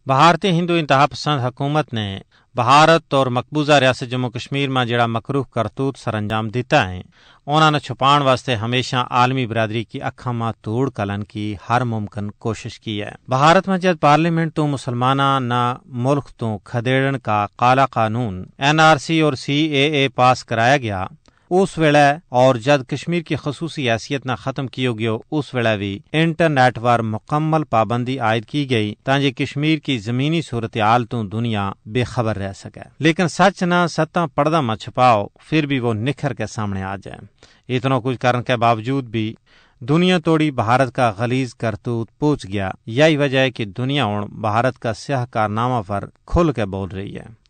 بھارتی ہندو انتہا پسند حکومت نے بھارت اور مقبوضہ ریاست جموں کشمیر میں جڑا مکروہ کرتوت سر انجام دیتا ہے انہوں نے چھپان واسطے ہمیشہ عالمی برادری کی اکھاں ماں توڑ کلن کی ہر ممکن کوشش کی ہے۔ بھارت میں جب پارلیمنٹ تو مسلمانہ نہ ملک تو کھدیڑن کا کالا قانون NRC اور CAA پاس کرایا گیا اس ویلے اور جد کشمیر کی خصوصی حیثیت نہ ختم کیو گیو اس ویلے بھی انٹرنیٹ پر مکمل پابندی عائد کی گئی تاکہ کشمیر کی زمینی صورتحال تو دنیا بے خبر رہ سکے، لیکن سچ نہ ستاں پردہ میں چھپاؤ پھر بھی وہ نکھر کے سامنے آ جائے۔ اتنا کچھ کرنے کے باوجود بھی دنیا توڑی بھارت کا غلیظ کرتوت پوچھ گیا، یہی وجہ ہے کہ دنیا ہوں بھارت کا سیاہ کارنامہ پر کھل کے بول رہی ہے۔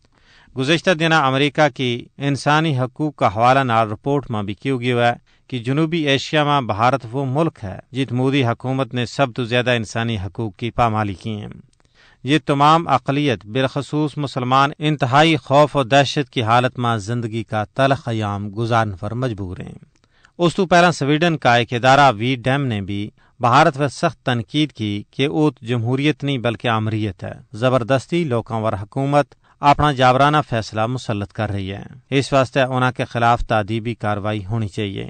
گزشتہ دنوں امریکہ کی انسانی حقوق کا حوالہ نال رپورٹ میں بھی کیوں گیا ہے کہ جنوبی ایشیا میں بھارت وہ ملک ہے جت مودی حکومت نے سب تو زیادہ انسانی حقوق کی پامالی کی ہیں۔ یہ تمام اقلیت بالخصوص مسلمان انتہائی خوف و دہشت کی حالت میں زندگی کا تلخ ایام گزارنے پر مجبور ہیں۔ اس تو پہلا سویڈن کا ایک ادارہ VDEM نے بھی بھارت پر سخت تنقید کی کہ وہ جمہوریت نہیں بلکہ آمریت ہے، زبردستی لوکاں ور حکومت اپنا جابرانہ فیصلہ مسلط کر رہی ہے، اس واسطے انہوں کے خلاف تادیبی کارروائی ہونی چاہیے۔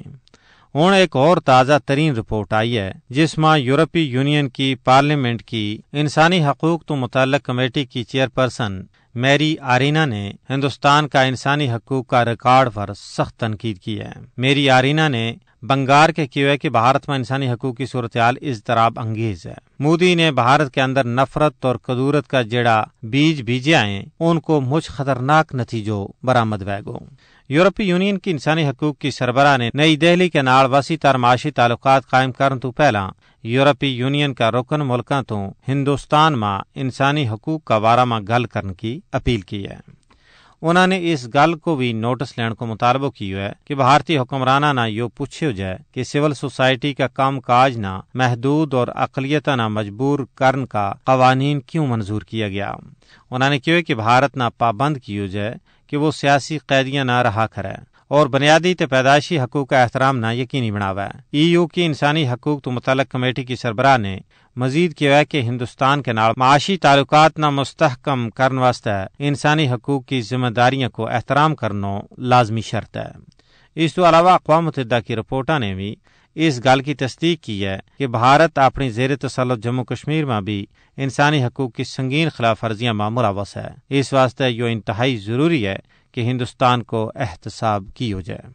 ہوں ایک اور تازہ ترین رپورٹ آئی ہے جس میں یورپی یونین کی پارلیمنٹ کی انسانی حقوق تو متعلق کمیٹی کی چیئرپرسن میری آرینا نے ہندوستان کا انسانی حقوق کا ریکارڈ پر سخت تنقید کی ہے۔ میری آرینا نے بنگار کے کیوں ہے کہ بھارت میں انسانی حقوق کی صورتحال اضطراب انگیز ہے۔ مودی نے بھارت کے اندر نفرت اور کدورت کا جڑا بیج بیجے ہیں ان کو مجھ خطرناک نتیجوں برآمد ویگو۔ یورپی یونین کی انسانی حقوق کی سربراہ نے نئی دہلی کے نال وسیع تر معاشی تعلقات قائم کرنے تو پہلا یورپی یونین کا رکن ملکاں تو ہندوستان میں انسانی حقوق کا بارے میں گل کرنے کی اپیل کی ہے۔ انہوں نے اس گل کو بھی نوٹس لینے کو مطالبہ کیا ہے کہ بھارتی حکمرانہ نہ یہ پوچھے جائے کہ سول سوسائٹی کا کام کاج نہ محدود اور اقلیتاں نہ مجبور کرن کا قوانین کیوں منظور کیا گیا۔ انہوں نے کہا کہ بھارت نہ پابند کیا جائے کہ وہ سیاسی قیدیاں نہ رہا کرے اور بنیادی تے پیدائشی حقوق کا احترام نہ یقینی بناوے۔ EU کی انسانی حقوق تو متعلق کمیٹی کی سربراہ نے مزید کیا ہے کہ ہندوستان کے نال معاشی تعلقات نہ مستحکم کرنے واسطے انسانی حقوق کی ذمہ داریوں کو احترام کرنا لازمی شرط ہے۔ اس تو علاوہ اقوام متحدہ کی رپورٹاں نے بھی اس گل کی تصدیق کی ہے کہ بھارت اپنی زیر تسلط جموں کشمیر میں بھی انسانی حقوق کی سنگین خلاف ورزیاں میں ملوث ہے۔ اس واسطے یہ انتہائی ضروری ہے کہ ہندوستان کو احتساب کیا جائے۔